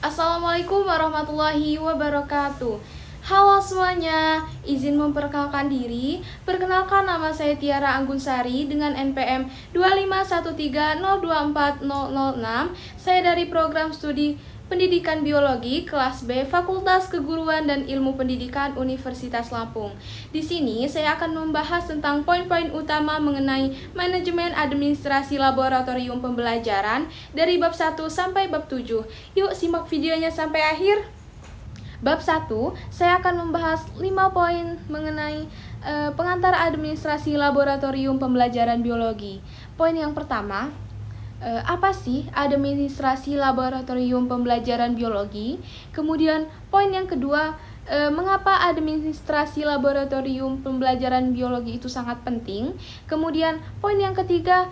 Assalamualaikum warahmatullahi wabarakatuh. Halo semuanya, izin memperkenalkan diri. Perkenalkan, nama saya Tiara Anggunsari dengan NPM 25130240006. Saya dari program studi Pendidikan Biologi kelas B Fakultas Keguruan dan Ilmu Pendidikan Universitas Lampung. Di sini saya akan membahas tentang poin-poin utama mengenai manajemen administrasi laboratorium pembelajaran dari bab 1 sampai bab 7. Yuk simak videonya sampai akhir. Bab 1, saya akan membahas 5 poin mengenai pengantar administrasi laboratorium pembelajaran biologi. Poin yang pertama, apa sih administrasi laboratorium pembelajaran biologi? Kemudian poin yang kedua, mengapa administrasi laboratorium pembelajaran biologi itu sangat penting? Kemudian poin yang ketiga,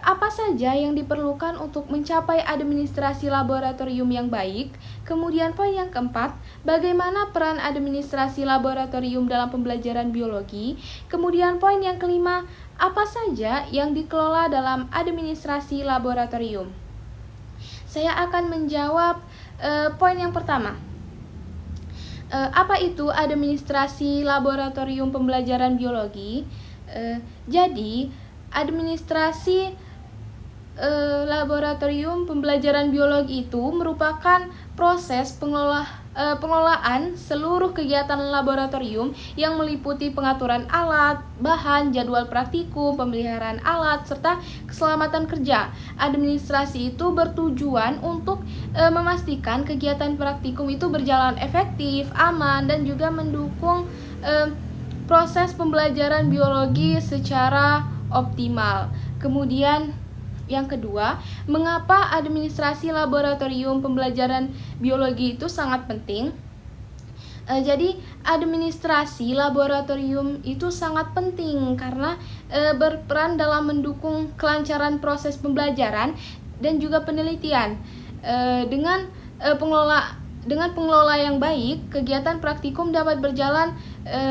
apa saja yang diperlukan untuk mencapai administrasi laboratorium yang baik? Kemudian poin yang keempat, bagaimana peran administrasi laboratorium dalam pembelajaran biologi? Kemudian poin yang kelima, apa saja yang dikelola dalam administrasi laboratorium? Saya akan menjawab poin yang pertama. Apa itu administrasi laboratorium pembelajaran biologi? Jadi, administrasi laboratorium pembelajaran biologi itu merupakan proses pengelolaan seluruh kegiatan laboratorium yang meliputi pengaturan alat, bahan, jadwal praktikum, pemeliharaan alat, serta keselamatan kerja. Administrasi itu bertujuan untuk memastikan kegiatan praktikum itu berjalan efektif, aman, dan juga mendukung proses pembelajaran biologi secara optimal. Kemudian yang kedua, mengapa administrasi laboratorium pembelajaran biologi itu sangat penting? Jadi administrasi laboratorium itu sangat penting karena berperan dalam mendukung kelancaran proses pembelajaran dan juga penelitian. Dengan pengelola yang baik, kegiatan praktikum dapat berjalan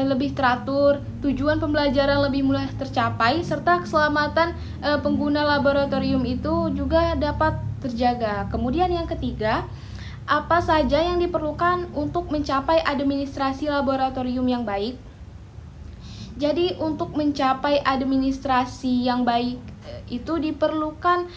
lebih teratur, tujuan pembelajaran lebih mudah tercapai, serta keselamatan pengguna laboratorium itu juga dapat terjaga. Kemudian yang ketiga, apa saja yang diperlukan untuk mencapai administrasi laboratorium yang baik? Jadi untuk mencapai administrasi yang baik itu diperlukan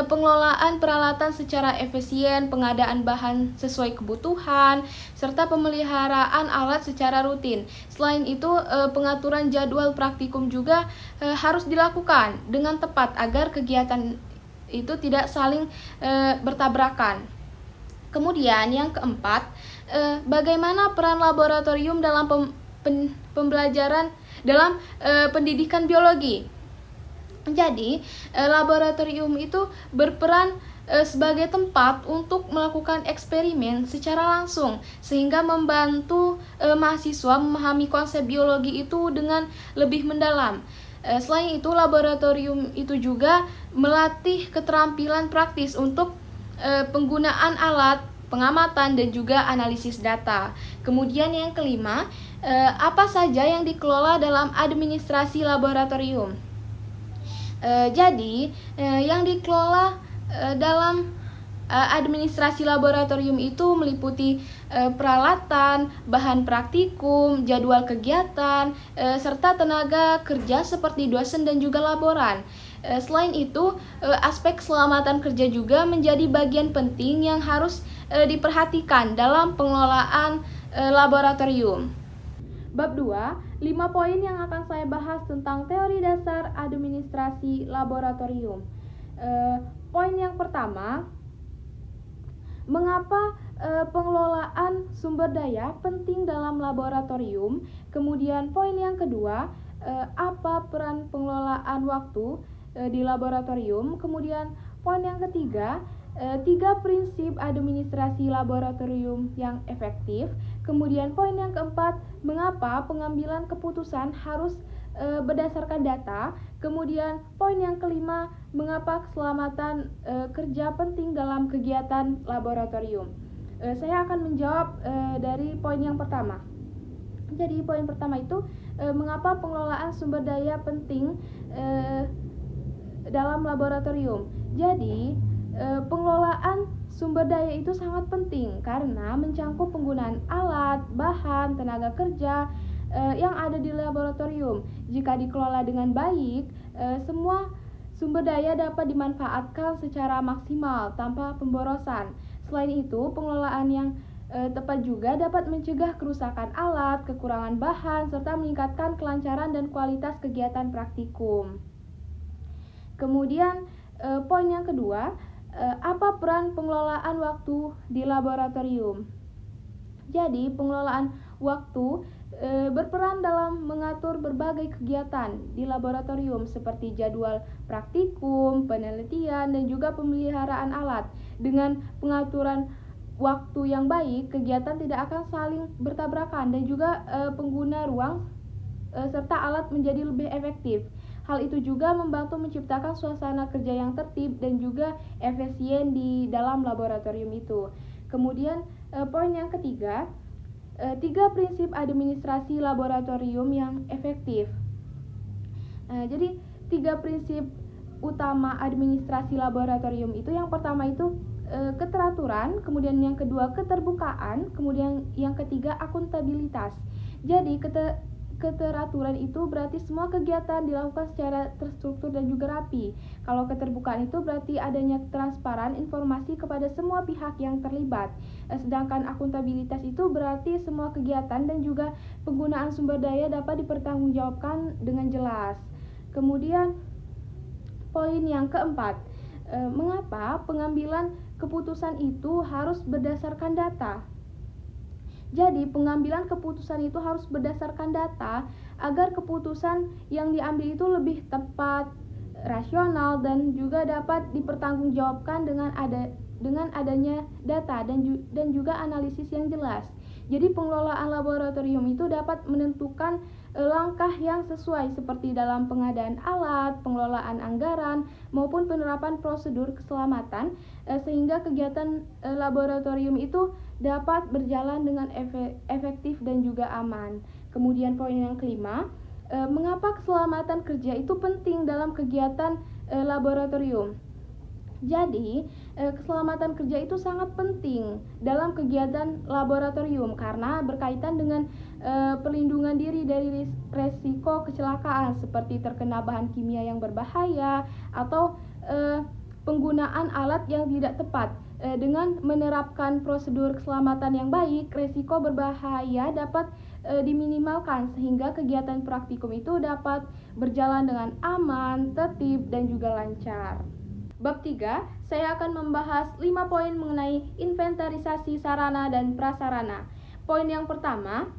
pengelolaan peralatan secara efisien, pengadaan bahan sesuai kebutuhan, serta pemeliharaan alat secara rutin. Selain itu, pengaturan jadwal praktikum juga harus dilakukan dengan tepat agar kegiatan itu tidak saling bertabrakan. Kemudian yang keempat, bagaimana peran laboratorium dalam pembelajaran dalam pendidikan biologi? Jadi, laboratorium itu berperan sebagai tempat untuk melakukan eksperimen secara langsung, sehingga membantu mahasiswa memahami konsep biologi itu dengan lebih mendalam. Selain itu, laboratorium itu juga melatih keterampilan praktis untuk penggunaan alat, pengamatan, dan juga analisis data. Kemudian yang kelima, apa saja yang dikelola dalam administrasi laboratorium? Jadi, yang dikelola dalam administrasi laboratorium itu meliputi peralatan, bahan praktikum, jadwal kegiatan, serta tenaga kerja seperti dosen dan juga laboran. Selain itu, aspek keselamatan kerja juga menjadi bagian penting yang harus diperhatikan dalam pengelolaan laboratorium. Bab 2, 5 poin yang akan saya bahas tentang teori dasar administrasi laboratorium. Poin yang pertama, mengapa pengelolaan sumber daya penting dalam laboratorium? Kemudian poin yang kedua, apa peran pengelolaan waktu di laboratorium? Kemudian poin yang ketiga, 3 prinsip administrasi laboratorium yang efektif. Kemudian poin yang keempat, mengapa pengambilan keputusan harus berdasarkan data. Kemudian poin yang kelima, mengapa keselamatan kerja penting dalam kegiatan laboratorium. Saya akan menjawab dari poin yang pertama. Jadi poin pertama itu, mengapa pengelolaan sumber daya penting dalam laboratorium. Jadi pengelolaan sumber daya itu sangat penting karena mencangkup penggunaan alat, bahan, tenaga kerja yang ada di laboratorium. Jika dikelola dengan baik, semua sumber daya dapat dimanfaatkan secara maksimal tanpa pemborosan. Selain itu, pengelolaan yang tepat juga dapat mencegah kerusakan alat, kekurangan bahan, serta meningkatkan kelancaran dan kualitas kegiatan praktikum. Kemudian, poin yang kedua, apa peran pengelolaan waktu di laboratorium? Jadi, pengelolaan waktu berperan dalam mengatur berbagai kegiatan di laboratorium seperti jadwal praktikum, penelitian, dan juga pemeliharaan alat. Dengan pengaturan waktu yang baik, kegiatan tidak akan saling bertabrakan dan juga pengguna ruang serta alat menjadi lebih efektif. Hal itu juga membantu menciptakan suasana kerja yang tertib dan juga efisien di dalam laboratorium itu. Kemudian poin yang ketiga, 3 prinsip administrasi laboratorium yang efektif. Jadi 3 prinsip utama administrasi laboratorium itu, yang pertama itu keteraturan, kemudian yang kedua keterbukaan, kemudian yang ketiga akuntabilitas. Jadi keteraturan itu berarti semua kegiatan dilakukan secara terstruktur dan juga rapi. Kalau keterbukaan itu berarti adanya transparan informasi kepada semua pihak yang terlibat. Sedangkan akuntabilitas itu berarti semua kegiatan dan juga penggunaan sumber daya dapat dipertanggungjawabkan dengan jelas. Kemudian poin yang keempat, mengapa pengambilan keputusan itu harus berdasarkan data? Jadi, pengambilan keputusan itu harus berdasarkan data agar keputusan yang diambil itu lebih tepat, rasional, dan juga dapat dipertanggungjawabkan dengan adanya data dan juga analisis yang jelas. Jadi, pengelolaan laboratorium itu dapat menentukan langkah yang sesuai seperti dalam pengadaan alat, pengelolaan anggaran, maupun penerapan prosedur keselamatan sehingga kegiatan laboratorium itu dapat berjalan dengan efektif dan juga aman. Kemudian poin yang kelima, mengapa keselamatan kerja itu penting dalam kegiatan laboratorium? Jadi, keselamatan kerja itu sangat penting dalam kegiatan laboratorium karena berkaitan dengan perlindungan diri dari resiko kecelakaan seperti terkena bahan kimia yang berbahaya atau penggunaan alat yang tidak tepat. Dengan menerapkan prosedur keselamatan yang baik, resiko berbahaya dapat diminimalkan sehingga kegiatan praktikum itu dapat berjalan dengan aman, tertib, dan juga lancar. Bab 3, saya akan membahas 5 poin mengenai inventarisasi sarana dan prasarana. Poin yang pertama,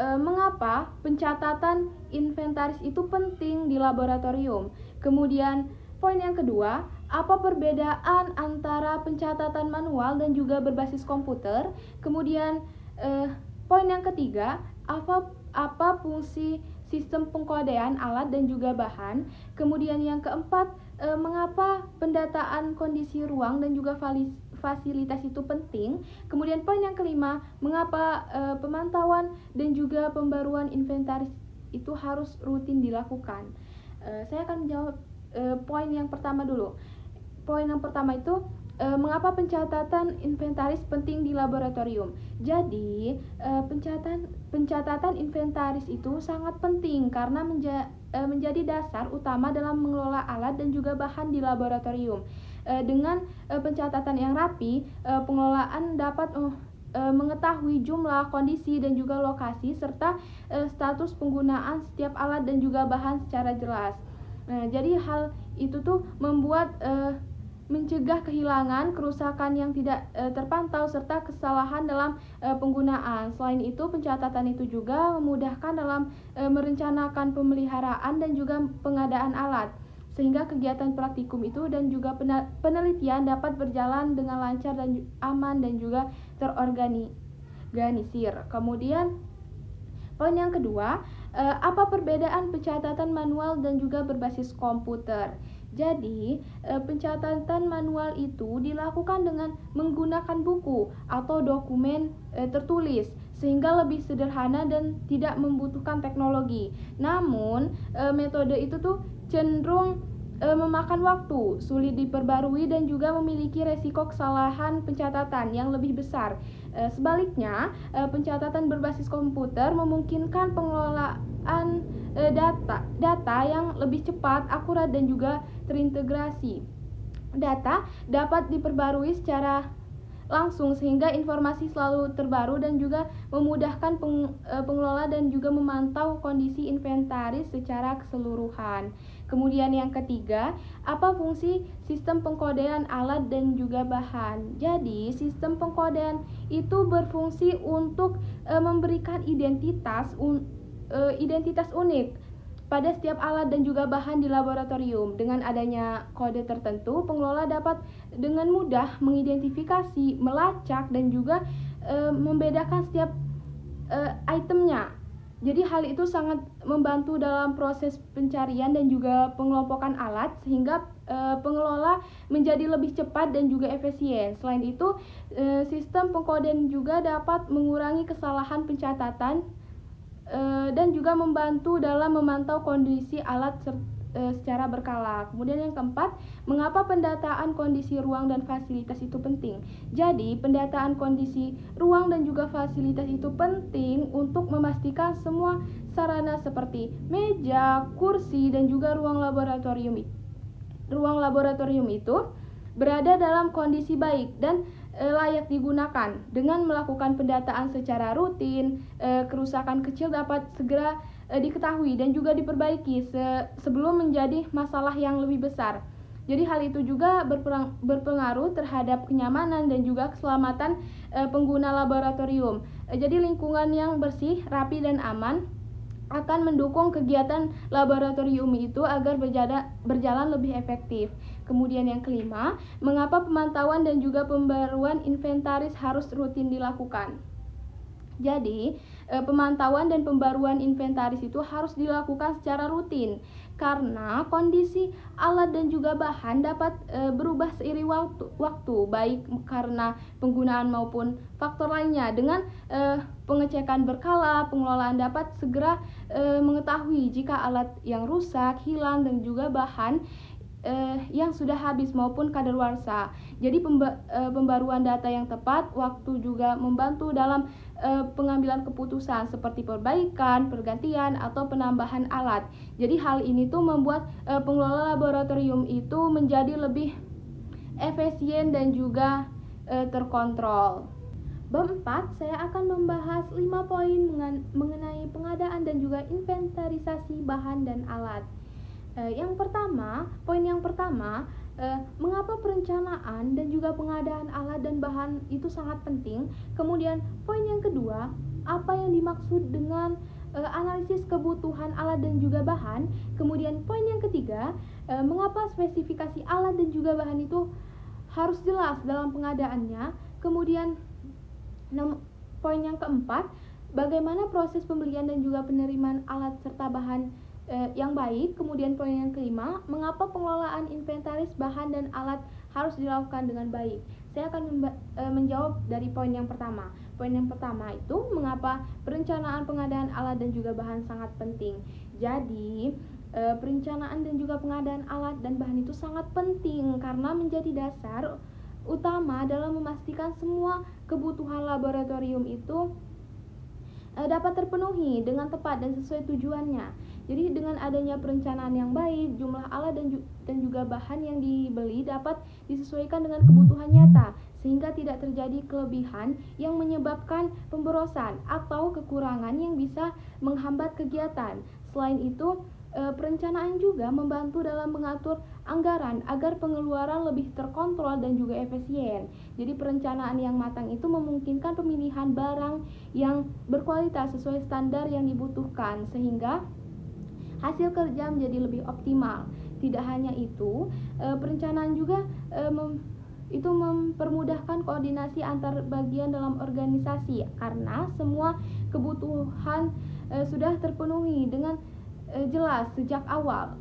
mengapa pencatatan inventaris itu penting di laboratorium. Kemudian poin yang kedua, apa perbedaan antara pencatatan manual dan juga berbasis komputer. Kemudian poin yang ketiga, apa fungsi sistem pengkodean alat dan juga bahan. Kemudian yang keempat, mengapa pendataan kondisi ruang dan juga fasilitas itu penting. Kemudian poin yang kelima, mengapa pemantauan dan juga pembaruan inventaris itu harus rutin dilakukan. Saya akan menjawab poin yang pertama dulu. Poin yang pertama itu, mengapa pencatatan inventaris penting di laboratorium. Jadi, pencatatan inventaris itu sangat penting karena menjadi dasar utama dalam mengelola alat dan juga bahan di laboratorium. Dengan pencatatan yang rapi, pengelolaan dapat mengetahui jumlah, kondisi, dan juga lokasi serta status penggunaan setiap alat dan juga bahan secara jelas. Jadi hal itu tuh membuat mencegah kehilangan, kerusakan yang tidak terpantau, serta kesalahan dalam penggunaan. Selain itu, pencatatan itu juga memudahkan dalam merencanakan pemeliharaan dan juga pengadaan alat, sehingga kegiatan praktikum itu dan juga penelitian dapat berjalan dengan lancar dan aman dan juga terorganisir. Kemudian, poin yang kedua, apa perbedaan pencatatan manual dan juga berbasis komputer? Jadi, pencatatan manual itu dilakukan dengan menggunakan buku atau dokumen tertulis sehingga lebih sederhana dan tidak membutuhkan teknologi. Namun, metode itu tuh cenderung memakan waktu, sulit diperbarui dan juga memiliki resiko kesalahan pencatatan yang lebih besar. Sebaliknya, pencatatan berbasis komputer memungkinkan pengelolaan data yang lebih cepat, akurat dan juga terintegrasi. Data dapat diperbarui secara langsung sehingga informasi selalu terbaru dan juga memudahkan pengelola dan juga memantau kondisi inventaris secara keseluruhan. Kemudian yang ketiga, apa fungsi sistem pengkodean alat dan juga bahan? Jadi, sistem pengkodean itu berfungsi untuk memberikan identitas unik pada setiap alat dan juga bahan di laboratorium. Dengan adanya kode tertentu, pengelola dapat dengan mudah mengidentifikasi, melacak, dan juga membedakan setiap itemnya. Jadi hal itu sangat membantu dalam proses pencarian dan juga pengelompokan alat sehingga pengelola menjadi lebih cepat dan juga efisien. Selain itu, sistem pengkodean juga dapat mengurangi kesalahan pencatatan dan juga membantu dalam memantau kondisi alat secara berkala. Kemudian yang keempat, mengapa pendataan kondisi ruang dan fasilitas itu penting? Jadi, pendataan kondisi ruang dan juga fasilitas itu penting untuk memastikan semua sarana seperti meja, kursi, dan juga ruang laboratorium itu berada dalam kondisi baik dan layak digunakan. Dengan melakukan pendataan secara rutin, kerusakan kecil dapat segera diketahui dan juga diperbaiki sebelum menjadi masalah yang lebih besar. Jadi hal itu juga berpengaruh terhadap kenyamanan dan juga keselamatan pengguna laboratorium. Jadi lingkungan yang bersih, rapi dan aman akan mendukung kegiatan laboratorium itu agar berjalan lebih efektif. Kemudian yang kelima, mengapa pemantauan dan juga pembaruan inventaris harus rutin dilakukan? Jadi, pemantauan dan pembaruan inventaris itu harus dilakukan secara rutin karena kondisi alat dan juga bahan dapat berubah seiring waktu, baik karena penggunaan maupun faktor lainnya. Dengan pengecekan berkala, pengelolaan dapat segera mengetahui jika alat yang rusak, hilang dan juga bahan yang sudah habis maupun kadaluarsa. Jadi pembaruan data yang tepat waktu juga membantu dalam pengambilan keputusan seperti perbaikan, pergantian atau penambahan alat. Jadi hal ini tuh membuat pengelola laboratorium itu menjadi lebih efisien dan juga terkontrol. Bab 4, saya akan membahas 5 poin mengenai pengadaan dan juga inventarisasi bahan dan alat. Poin yang pertama, mengapa perencanaan dan juga pengadaan alat dan bahan itu sangat penting. Kemudian poin yang kedua, apa yang dimaksud dengan analisis kebutuhan alat dan juga bahan. Kemudian poin yang ketiga, mengapa spesifikasi alat dan juga bahan itu harus jelas dalam pengadaannya. Kemudian poin yang keempat, bagaimana proses pembelian dan juga penerimaan alat serta bahan yang baik. Kemudian poin yang kelima, mengapa pengelolaan inventaris bahan dan alat harus dilakukan dengan baik. Saya akan menjawab dari poin yang pertama. Poin yang pertama itu mengapa perencanaan pengadaan alat dan juga bahan sangat penting. Jadi perencanaan dan juga pengadaan alat dan bahan itu sangat penting karena menjadi dasar utama dalam memastikan semua kebutuhan laboratorium itu dapat terpenuhi dengan tepat dan sesuai tujuannya. Jadi dengan adanya perencanaan yang baik, jumlah alat dan juga bahan yang dibeli dapat disesuaikan dengan kebutuhan nyata sehingga tidak terjadi kelebihan yang menyebabkan pemborosan atau kekurangan yang bisa menghambat kegiatan. Selain itu, perencanaan juga membantu dalam mengatur anggaran agar pengeluaran lebih terkontrol dan juga efisien. Jadi perencanaan yang matang itu memungkinkan pemilihan barang yang berkualitas sesuai standar yang dibutuhkan sehingga hasil kerja menjadi lebih optimal. Tidak hanya itu, perencanaan juga itu mempermudahkan koordinasi antar bagian dalam organisasi karena semua kebutuhan sudah terpenuhi dengan jelas sejak awal.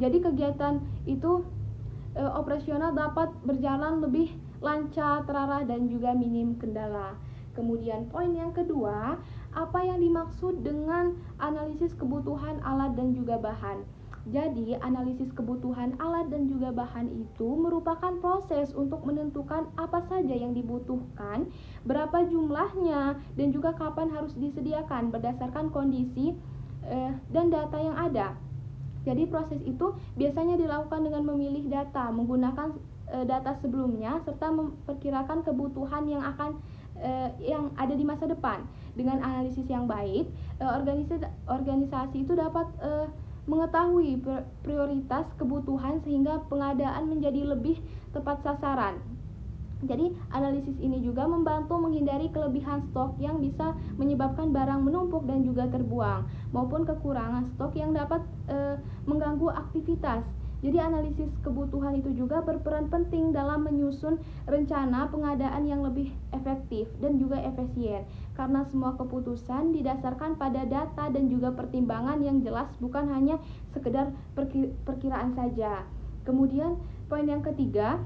Jadi kegiatan itu operasional dapat berjalan lebih lancar, terarah dan juga minim kendala. Kemudian poin yang kedua, apa yang dimaksud dengan analisis kebutuhan alat dan juga bahan? Jadi, analisis kebutuhan alat dan juga bahan itu merupakan proses untuk menentukan apa saja yang dibutuhkan, berapa jumlahnya, dan juga kapan harus disediakan berdasarkan kondisi dan data yang ada. Jadi, proses itu biasanya dilakukan dengan memilih data, menggunakan data sebelumnya, serta memperkirakan kebutuhan yang ada di masa depan. Dengan analisis yang baik, organisasi itu dapat mengetahui prioritas kebutuhan sehingga pengadaan menjadi lebih tepat sasaran. Jadi, analisis ini juga membantu menghindari kelebihan stok yang bisa menyebabkan barang menumpuk dan juga terbuang, maupun kekurangan stok yang dapat mengganggu aktivitas. Jadi, analisis kebutuhan itu juga berperan penting dalam menyusun rencana pengadaan yang lebih efektif dan juga efisien, karena semua keputusan didasarkan pada data dan juga pertimbangan yang jelas, bukan hanya sekedar perkiraan saja. Kemudian, poin yang ketiga,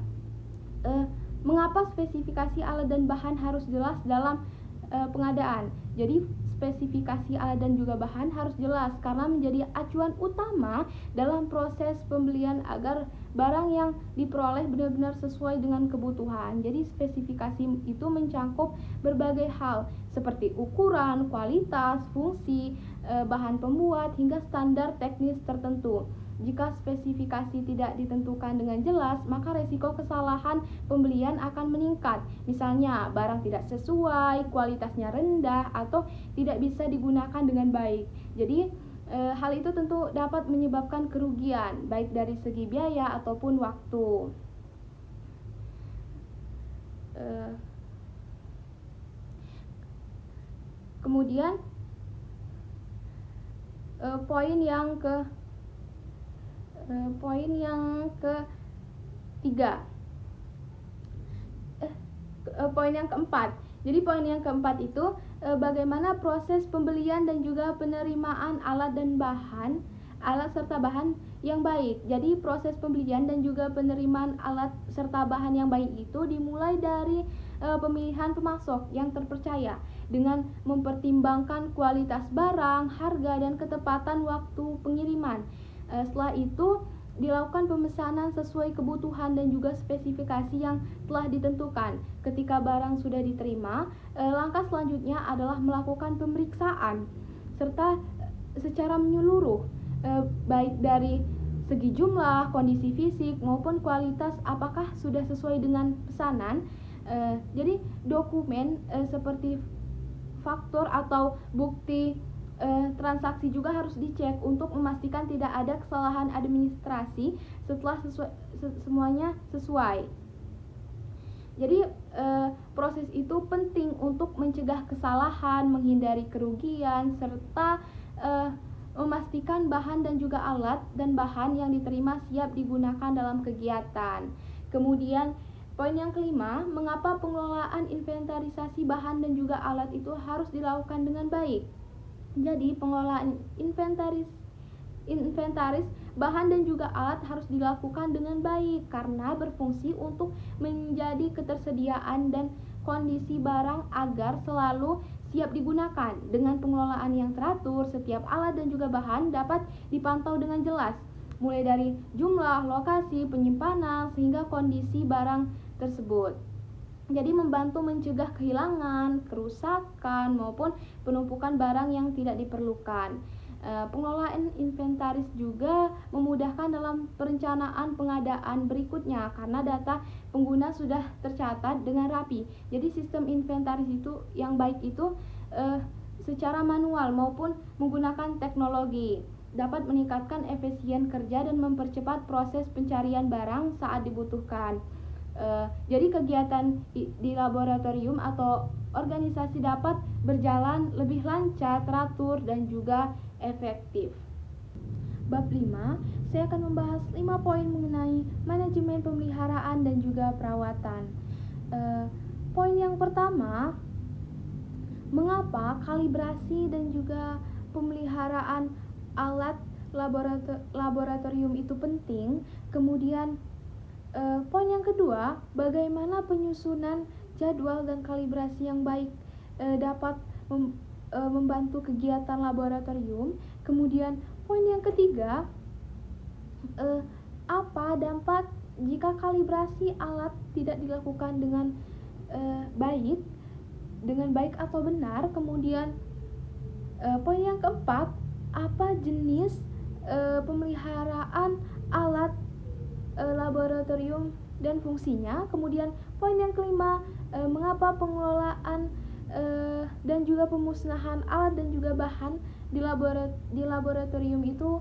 mengapa spesifikasi alat dan bahan harus jelas dalam pengadaan. Jadi, spesifikasi alat dan juga bahan harus jelas karena menjadi acuan utama dalam proses pembelian agar barang yang diperoleh benar-benar sesuai dengan kebutuhan. Jadi, spesifikasi itu mencakup berbagai hal seperti ukuran, kualitas, fungsi, bahan pembuat, hingga standar teknis tertentu. Jika spesifikasi tidak ditentukan dengan jelas, maka resiko kesalahan pembelian akan meningkat. Misalnya, barang tidak sesuai, kualitasnya rendah, atau tidak bisa digunakan dengan baik. Jadi, hal itu tentu dapat menyebabkan kerugian, baik dari segi biaya ataupun waktu. Kemudian, poin yang keempat. Jadi, poin yang keempat itu bagaimana proses pembelian dan juga penerimaan alat serta bahan yang baik. Jadi, proses pembelian dan juga penerimaan alat serta bahan yang baik itu dimulai dari pemilihan pemasok yang terpercaya dengan mempertimbangkan kualitas barang, harga, dan ketepatan waktu pengiriman. Setelah itu dilakukan pemesanan sesuai kebutuhan dan juga spesifikasi yang telah ditentukan. Ketika barang sudah diterima, langkah selanjutnya adalah melakukan pemeriksaan serta secara menyeluruh, baik dari segi jumlah, kondisi fisik, maupun kualitas, apakah sudah sesuai dengan pesanan. Jadi, dokumen seperti faktur atau bukti transaksi juga harus dicek untuk memastikan tidak ada kesalahan administrasi setelah semuanya sesuai. Jadi, proses itu penting untuk mencegah kesalahan, menghindari kerugian, serta memastikan bahan dan juga alat dan bahan yang diterima siap digunakan dalam kegiatan. Kemudian, poin yang kelima, mengapa pengelolaan inventarisasi bahan dan juga alat itu harus dilakukan dengan baik. Jadi, pengelolaan inventaris bahan dan juga alat harus dilakukan dengan baik karena berfungsi untuk menjadi ketersediaan dan kondisi barang agar selalu siap digunakan. Dengan pengelolaan yang teratur, setiap alat dan juga bahan dapat dipantau dengan jelas, mulai dari jumlah, lokasi, penyimpanan, sehingga kondisi barang tersebut. Jadi, membantu mencegah kehilangan, kerusakan, maupun penumpukan barang yang tidak diperlukan. Pengelolaan inventaris juga memudahkan dalam perencanaan pengadaan berikutnya karena data pengguna sudah tercatat dengan rapi. Jadi, sistem inventaris itu yang baik itu secara manual maupun menggunakan teknologi dapat meningkatkan efisien kerja dan mempercepat proses pencarian barang saat dibutuhkan. Jadi, kegiatan di laboratorium atau organisasi dapat berjalan lebih lancar, teratur, dan juga efektif. Bab 5, saya akan membahas 5 poin mengenai manajemen pemeliharaan dan juga perawatan. Poin yang pertama, mengapa kalibrasi dan juga pemeliharaan alat laboratorium itu penting. Kemudian, poin yang kedua, bagaimana penyusunan jadwal dan kalibrasi yang baik dapat membantu kegiatan laboratorium. Kemudian, poin yang ketiga, Apa dampak jika kalibrasi alat tidak dilakukan dengan baik atau benar. Kemudian poin yang keempat, apa jenis pemeliharaan alat laboratorium dan fungsinya. Kemudian poin yang kelima, mengapa pengelolaan dan juga pemusnahan alat dan juga bahan di laboratorium itu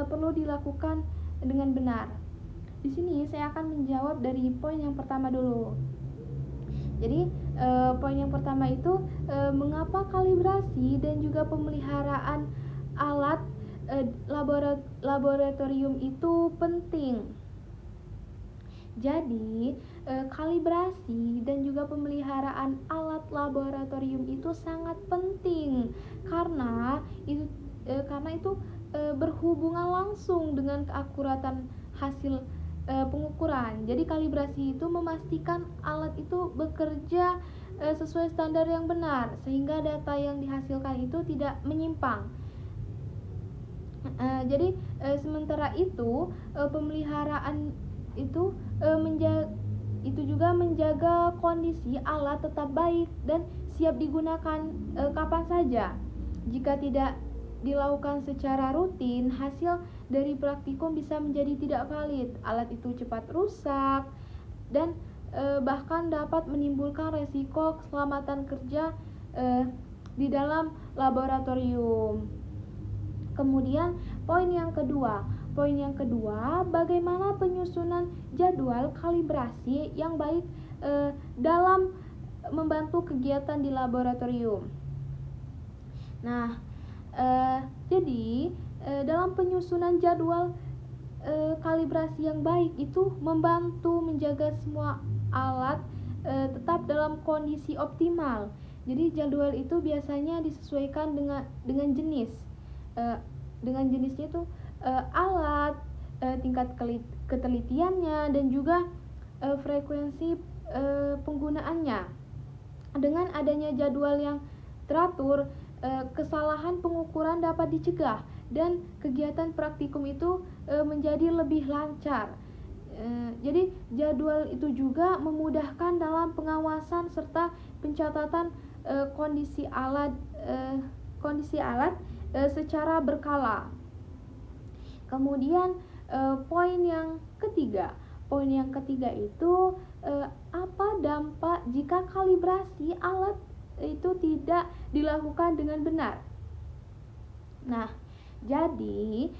perlu dilakukan dengan benar. Di sini saya akan menjawab dari poin yang pertama dulu. Jadi poin yang pertama itu mengapa kalibrasi dan juga pemeliharaan alat laboratorium itu penting. Jadi kalibrasi dan juga pemeliharaan alat laboratorium itu sangat penting karena itu berhubungan langsung dengan keakuratan hasil pengukuran. Jadi kalibrasi itu memastikan alat itu bekerja sesuai standar yang benar sehingga data yang dihasilkan itu tidak menyimpang. Jadi sementara itu pemeliharaan itu juga menjaga kondisi alat tetap baik dan siap digunakan kapan saja. Jika tidak dilakukan secara rutin, hasil dari praktikum bisa menjadi tidak valid. Alat itu cepat rusak dan bahkan dapat menimbulkan resiko keselamatan kerja di dalam laboratorium. Kemudian poin yang kedua, bagaimana penyusunan jadwal kalibrasi yang baik dalam membantu kegiatan di laboratorium. Nah, jadi dalam penyusunan jadwal kalibrasi yang baik itu membantu menjaga semua alat tetap dalam kondisi optimal. Jadi jadwal itu biasanya disesuaikan dengan jenis. Dengan jenisnya itu alat, tingkat ketelitiannya dan juga frekuensi penggunaannya. Dengan adanya jadwal yang teratur, kesalahan pengukuran dapat dicegah dan kegiatan praktikum itu menjadi lebih lancar. Jadi jadwal itu juga memudahkan dalam pengawasan serta pencatatan kondisi alat secara berkala. Kemudian poin yang ketiga itu apa dampak jika kalibrasi alat itu tidak dilakukan dengan benar. Nah, jadi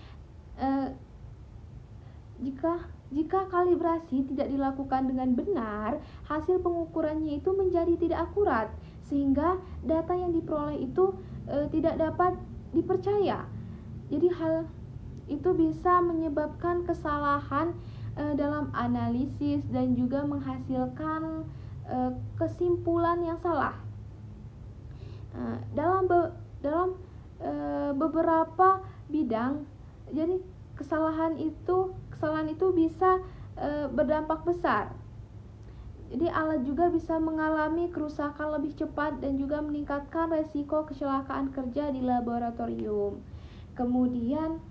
jika kalibrasi tidak dilakukan dengan benar, hasil pengukurannya itu menjadi tidak akurat sehingga data yang diperoleh itu tidak dapat dipercaya. Jadi hal itu bisa menyebabkan kesalahan dalam analisis dan juga menghasilkan kesimpulan yang salah. Dalam beberapa bidang, jadi kesalahan itu bisa berdampak besar. Jadi alat juga bisa mengalami kerusakan lebih cepat dan juga meningkatkan resiko kecelakaan kerja di laboratorium. Kemudian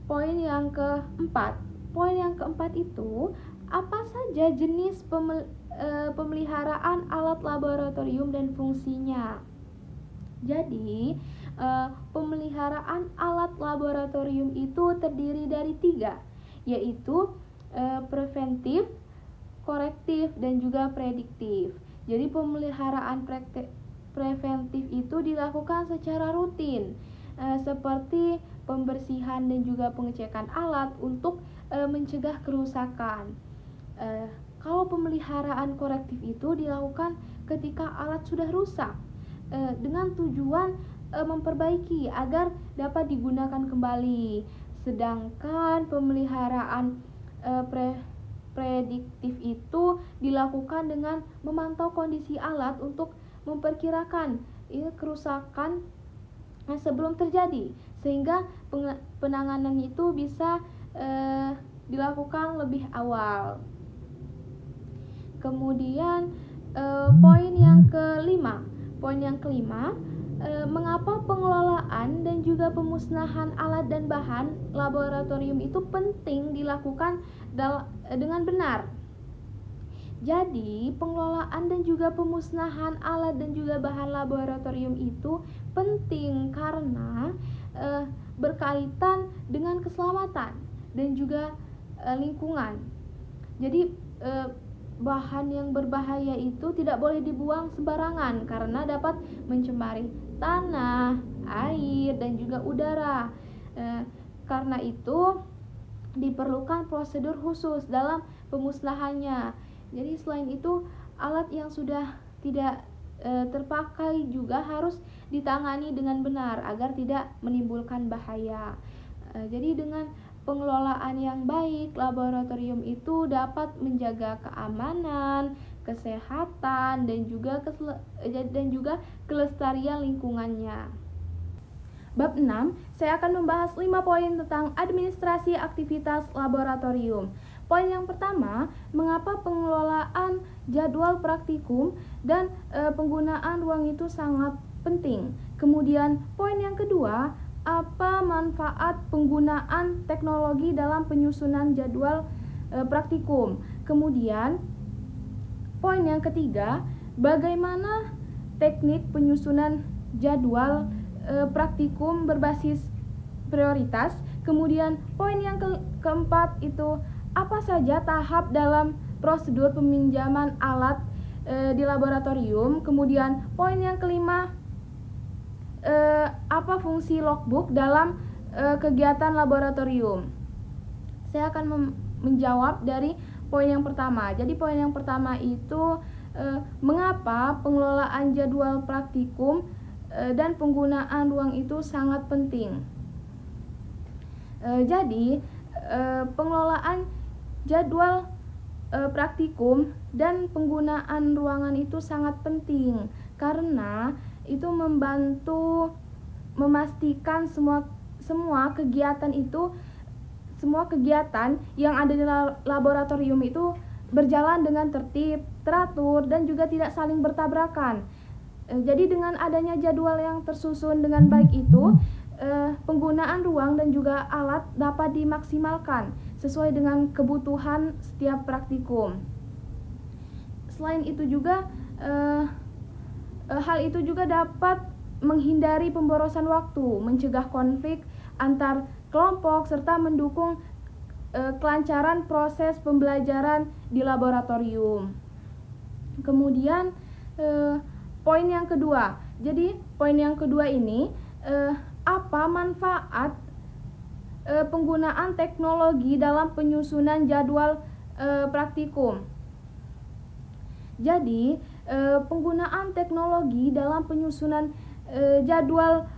poin yang keempat itu apa saja jenis pemeliharaan alat laboratorium dan fungsinya. Jadi pemeliharaan alat laboratorium itu terdiri dari 3, yaitu preventif, korektif, dan juga prediktif. Jadi pemeliharaan preventif itu dilakukan secara rutin, seperti pembersihan dan juga pengecekan alat untuk mencegah kerusakan. Kalau pemeliharaan korektif itu dilakukan ketika alat sudah rusak, dengan tujuan memperbaiki agar dapat digunakan kembali. Sedangkan pemeliharaan prediktif itu dilakukan dengan memantau kondisi alat untuk memperkirakan kerusakan sebelum terjadi, sehingga penanganan itu bisa dilakukan lebih awal. Kemudian poin yang kelima, Mengapa pengelolaan dan juga pemusnahan alat dan bahan laboratorium itu penting dilakukan dengan benar? Jadi, pengelolaan dan juga pemusnahan alat dan juga bahan laboratorium itu penting karena berkaitan dengan keselamatan dan juga lingkungan. Jadi, bahan yang berbahaya itu tidak boleh dibuang sembarangan karena dapat mencemari tanah, air, dan juga udara. Karena itu diperlukan prosedur khusus dalam pemusnahannya. Jadi selain itu, alat yang sudah tidak terpakai juga harus ditangani dengan benar agar tidak menimbulkan bahaya. Jadi dengan pengelolaan yang baik, laboratorium itu dapat menjaga keamanan, kesehatan, dan juga kelestarian lingkungannya. Bab 6, saya akan membahas 5 poin tentang administrasi aktivitas laboratorium. Poin yang pertama, mengapa pengelolaan jadwal praktikum dan penggunaan ruang itu sangat penting. Kemudian poin yang kedua, apa manfaat penggunaan teknologi dalam penyusunan jadwal praktikum. Kemudian poin yang ketiga, bagaimana teknik penyusunan jadwal praktikum berbasis prioritas. Kemudian poin yang keempat itu, apa saja tahap dalam prosedur peminjaman alat di laboratorium. Kemudian poin yang kelima, apa fungsi logbook dalam kegiatan laboratorium. Saya akan menjawab dari poin yang pertama. Jadi poin yang pertama itu, mengapa pengelolaan jadwal praktikum dan penggunaan ruang itu sangat penting. Jadi pengelolaan jadwal praktikum dan penggunaan ruangan itu sangat penting karena itu membantu memastikan semua kegiatan yang ada di laboratorium itu berjalan dengan tertib, teratur, dan juga tidak saling bertabrakan. Jadi dengan adanya jadwal yang tersusun dengan baik itu, penggunaan ruang dan juga alat dapat dimaksimalkan sesuai dengan kebutuhan setiap praktikum. Selain itu juga, hal itu juga dapat menghindari pemborosan waktu, mencegah konflik antar kelompok, serta mendukung kelancaran proses pembelajaran di laboratorium. Kemudian poin yang kedua. Jadi poin yang kedua ini, apa manfaat penggunaan teknologi dalam penyusunan jadwal praktikum. Jadi penggunaan teknologi dalam penyusunan jadwal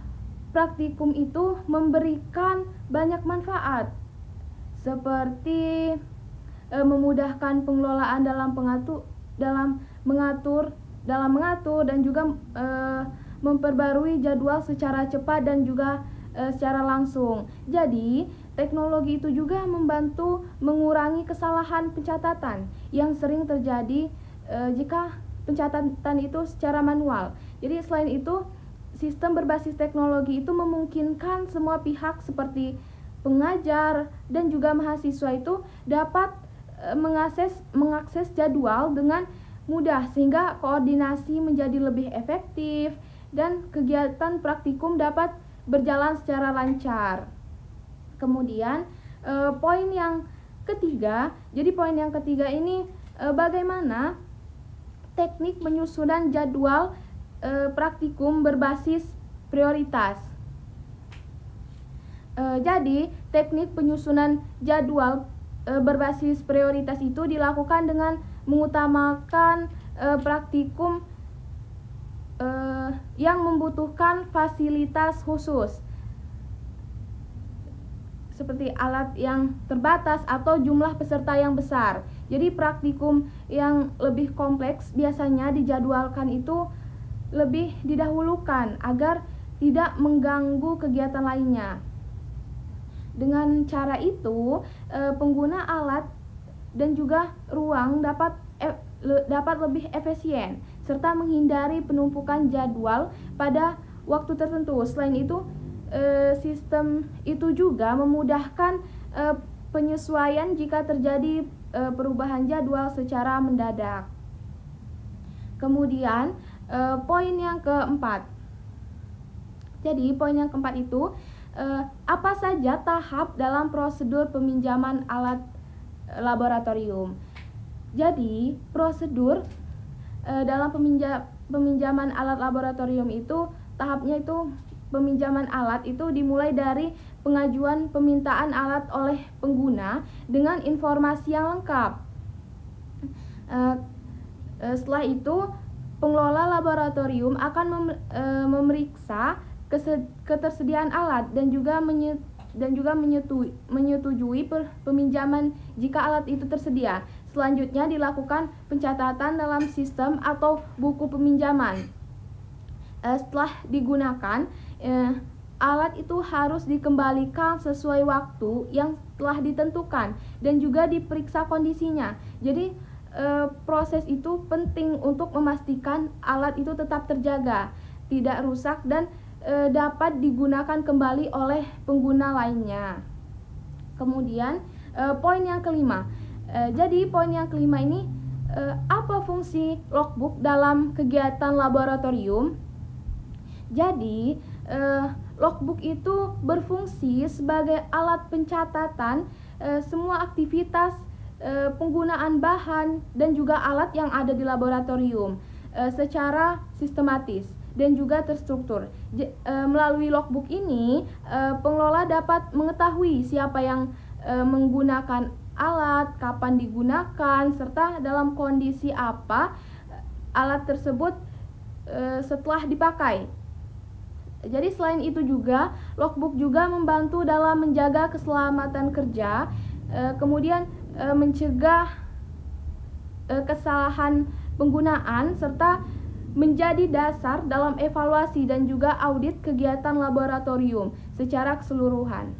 praktikum itu memberikan banyak manfaat, seperti memudahkan pengelolaan dalam mengatur dan juga memperbarui jadwal secara cepat dan juga secara langsung. Jadi teknologi itu juga membantu mengurangi kesalahan pencatatan yang sering terjadi jika pencatatan itu secara manual. Jadi selain itu, sistem berbasis teknologi itu memungkinkan semua pihak seperti pengajar dan juga mahasiswa itu dapat mengakses jadwal dengan mudah sehingga koordinasi menjadi lebih efektif dan kegiatan praktikum dapat berjalan secara lancar. Kemudian poin yang ketiga, jadi poin yang ketiga ini, bagaimana teknik penyusunan jadwal praktikum berbasis prioritas. Jadi teknik penyusunan jadwal berbasis prioritas itu dilakukan dengan mengutamakan praktikum yang membutuhkan fasilitas khusus seperti alat yang terbatas atau jumlah peserta yang besar. Jadi praktikum yang lebih kompleks biasanya dijadwalkan itu lebih didahulukan agar tidak mengganggu kegiatan lainnya. Dengan cara itu, pengguna alat dan juga ruang dapat lebih efisien serta menghindari penumpukan jadwal pada waktu tertentu. Selain itu, sistem itu juga memudahkan penyesuaian jika terjadi perubahan jadwal secara mendadak. Kemudian poin yang keempat. Jadi poin yang keempat itu apa saja tahap dalam prosedur peminjaman alat laboratorium. Jadi prosedur dalam peminjaman alat laboratorium itu tahapnya itu peminjaman alat itu dimulai dari pengajuan permintaan alat oleh pengguna dengan informasi yang lengkap. Setelah itu pengelola laboratorium akan memeriksa ketersediaan alat dan juga menyetujui peminjaman jika alat itu tersedia. Selanjutnya dilakukan pencatatan dalam sistem atau buku peminjaman. Setelah digunakan, alat itu harus dikembalikan sesuai waktu yang telah ditentukan dan juga diperiksa kondisinya. Jadi proses itu penting untuk memastikan alat itu tetap terjaga, tidak rusak dan dapat digunakan kembali oleh pengguna lainnya. Kemudian poin yang kelima. Jadi poin yang kelima ini apa fungsi logbook dalam kegiatan laboratorium? Jadi logbook itu berfungsi sebagai alat pencatatan semua aktivitas penggunaan bahan dan juga alat yang ada di laboratorium secara sistematis dan juga terstruktur. Melalui logbook ini pengelola dapat mengetahui siapa yang menggunakan alat, kapan digunakan, serta dalam kondisi apa alat tersebut setelah dipakai. Jadi selain itu juga logbook juga membantu dalam menjaga keselamatan kerja, kemudian mencegah kesalahan penggunaan serta menjadi dasar dalam evaluasi dan juga audit kegiatan laboratorium secara keseluruhan.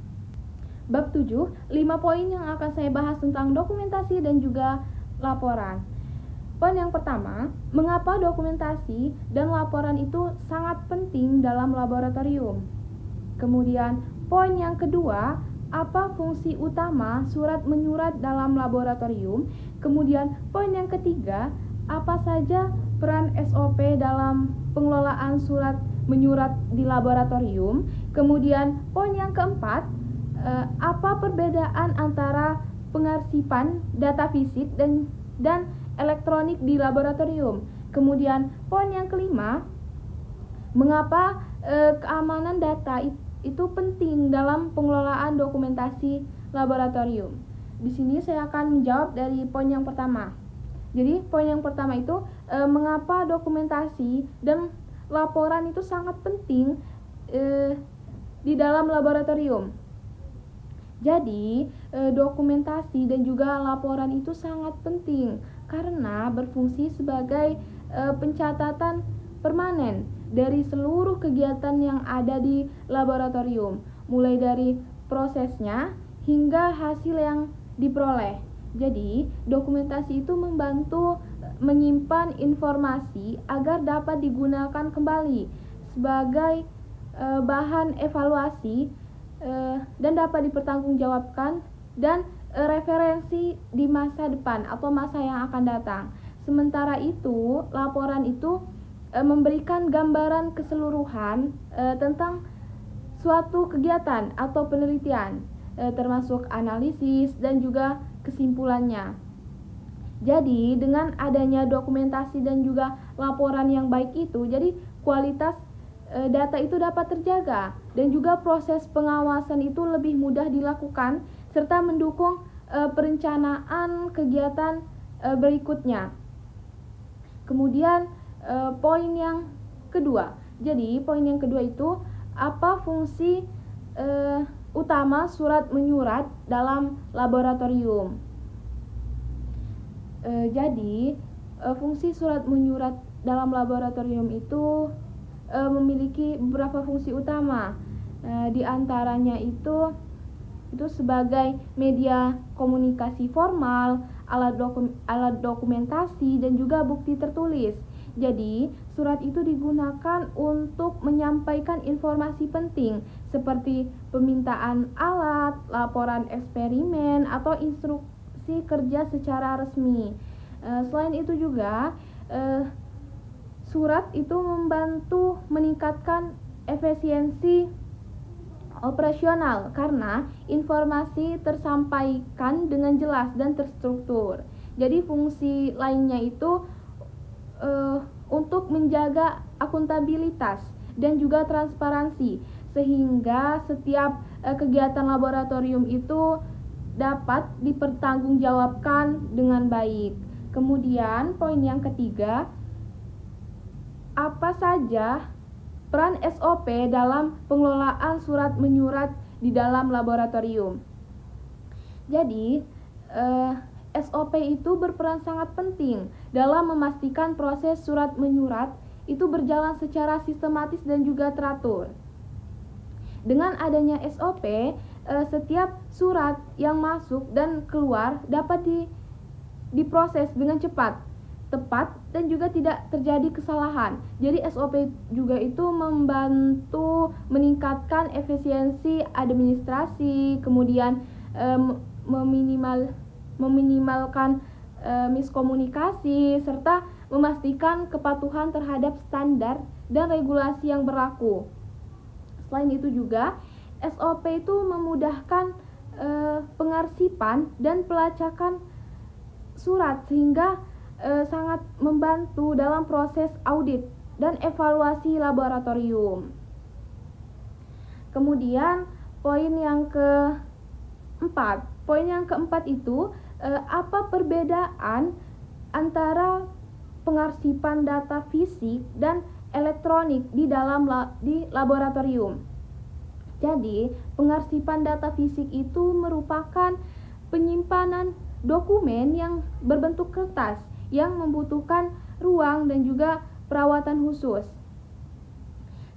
Bab 7, 5 poin yang akan saya bahas tentang dokumentasi dan juga laporan. Poin yang pertama, mengapa dokumentasi dan laporan itu sangat penting dalam laboratorium. Kemudian, poin yang kedua, apa fungsi utama surat menyurat dalam laboratorium. Kemudian, poin yang ketiga, apa saja peran SOP dalam pengelolaan surat menyurat di laboratorium. Kemudian, poin yang keempat, apa perbedaan antara pengarsipan data fisik dan elektronik di laboratorium. Kemudian poin yang kelima, mengapa keamanan data itu penting dalam pengelolaan dokumentasi laboratorium. Di sini saya akan menjawab dari poin yang pertama. Jadi poin yang pertama itu mengapa dokumentasi dan laporan itu sangat penting di dalam laboratorium. Jadi, dokumentasi dan juga laporan itu sangat penting karena berfungsi sebagai pencatatan permanen dari seluruh kegiatan yang ada di laboratorium, mulai dari prosesnya hingga hasil yang diperoleh. Jadi, dokumentasi itu membantu menyimpan informasi agar dapat digunakan kembali sebagai bahan evaluasi dan dapat dipertanggungjawabkan dan referensi di masa depan atau masa yang akan datang. Sementara itu, laporan itu memberikan gambaran keseluruhan tentang suatu kegiatan atau penelitian, termasuk analisis dan juga kesimpulannya. Jadi, dengan adanya dokumentasi dan juga laporan yang baik itu, jadi kualitas data itu dapat terjaga dan juga proses pengawasan itu lebih mudah dilakukan serta mendukung perencanaan kegiatan berikutnya. Kemudian poin yang kedua. Jadi poin yang kedua itu apa fungsi utama surat menyurat dalam laboratorium. Jadi fungsi surat menyurat dalam laboratorium itu memiliki beberapa fungsi utama. Di antaranya itu sebagai media komunikasi formal, alat dokumentasi dan juga bukti tertulis. Jadi, surat itu digunakan untuk menyampaikan informasi penting seperti permintaan alat, laporan eksperimen, atau instruksi kerja secara resmi. Selain itu juga, surat itu membantu meningkatkan efisiensi operasional karena informasi tersampaikan dengan jelas dan terstruktur. Jadi fungsi lainnya itu untuk menjaga akuntabilitas dan juga transparansi sehingga setiap kegiatan laboratorium itu dapat dipertanggungjawabkan dengan baik. Kemudian poin yang ketiga, apa saja peran SOP dalam pengelolaan surat menyurat di dalam laboratorium. Jadi, SOP itu berperan sangat penting dalam memastikan proses surat menyurat itu berjalan secara sistematis dan juga teratur. Dengan adanya SOP, setiap surat yang masuk dan keluar dapat diproses dengan cepat, tepat, dan juga tidak terjadi kesalahan. Jadi SOP juga itu membantu meningkatkan efisiensi administrasi, kemudian meminimalkan miskomunikasi, serta memastikan kepatuhan terhadap standar dan regulasi yang berlaku. Selain itu juga, SOP itu memudahkan pengarsipan dan pelacakan surat sehingga sangat membantu dalam proses audit dan evaluasi laboratorium. Kemudian poin yang keempat itu apa perbedaan antara pengarsipan data fisik dan elektronik di laboratorium. Jadi, pengarsipan data fisik itu merupakan penyimpanan dokumen yang berbentuk kertas yang membutuhkan ruang dan juga perawatan khusus.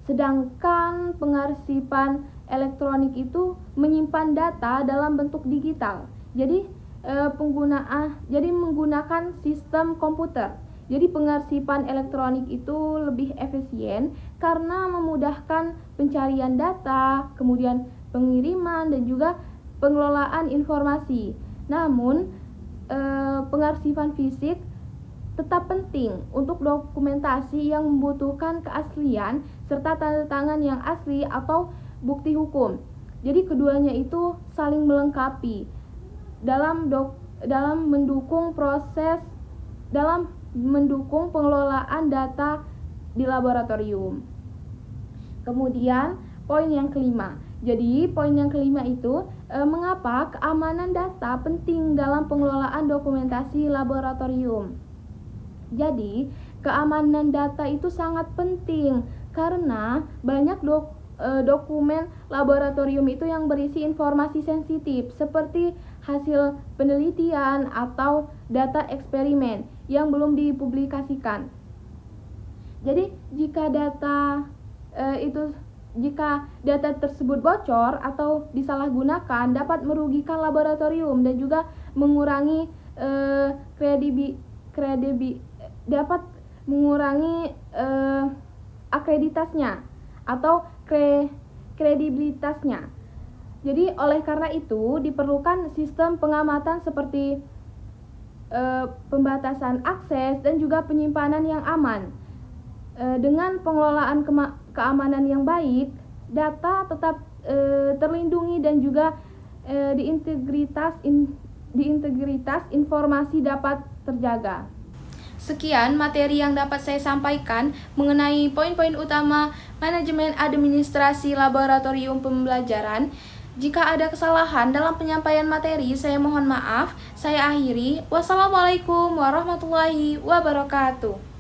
Sedangkan pengarsipan elektronik itu menyimpan data dalam bentuk digital. Jadi menggunakan sistem komputer. Jadi pengarsipan elektronik itu lebih efisien karena memudahkan pencarian data, kemudian pengiriman dan juga pengelolaan informasi. Namun pengarsipan fisik tetap penting untuk dokumentasi yang membutuhkan keaslian serta tanda tangan yang asli atau bukti hukum. Jadi keduanya itu saling melengkapi dalam mendukung pengelolaan data di laboratorium. Kemudian poin yang kelima. Jadi poin yang kelima itu mengapa keamanan data penting dalam pengelolaan dokumentasi laboratorium. Jadi, keamanan data itu sangat penting karena banyak dokumen laboratorium itu yang berisi informasi sensitif seperti hasil penelitian atau data eksperimen yang belum dipublikasikan. Jadi, jika data tersebut bocor atau disalahgunakan dapat merugikan laboratorium dan juga mengurangi akreditasnya atau kredibilitasnya. Jadi oleh karena itu diperlukan sistem pengamatan seperti pembatasan akses dan juga penyimpanan yang aman. Dengan pengelolaan keamanan yang baik, data tetap terlindungi dan juga integritas informasi dapat terjaga. Sekian materi yang dapat saya sampaikan mengenai poin-poin utama manajemen administrasi laboratorium pembelajaran. Jika ada kesalahan dalam penyampaian materi, saya mohon maaf. Saya akhiri. Wassalamualaikum warahmatullahi wabarakatuh.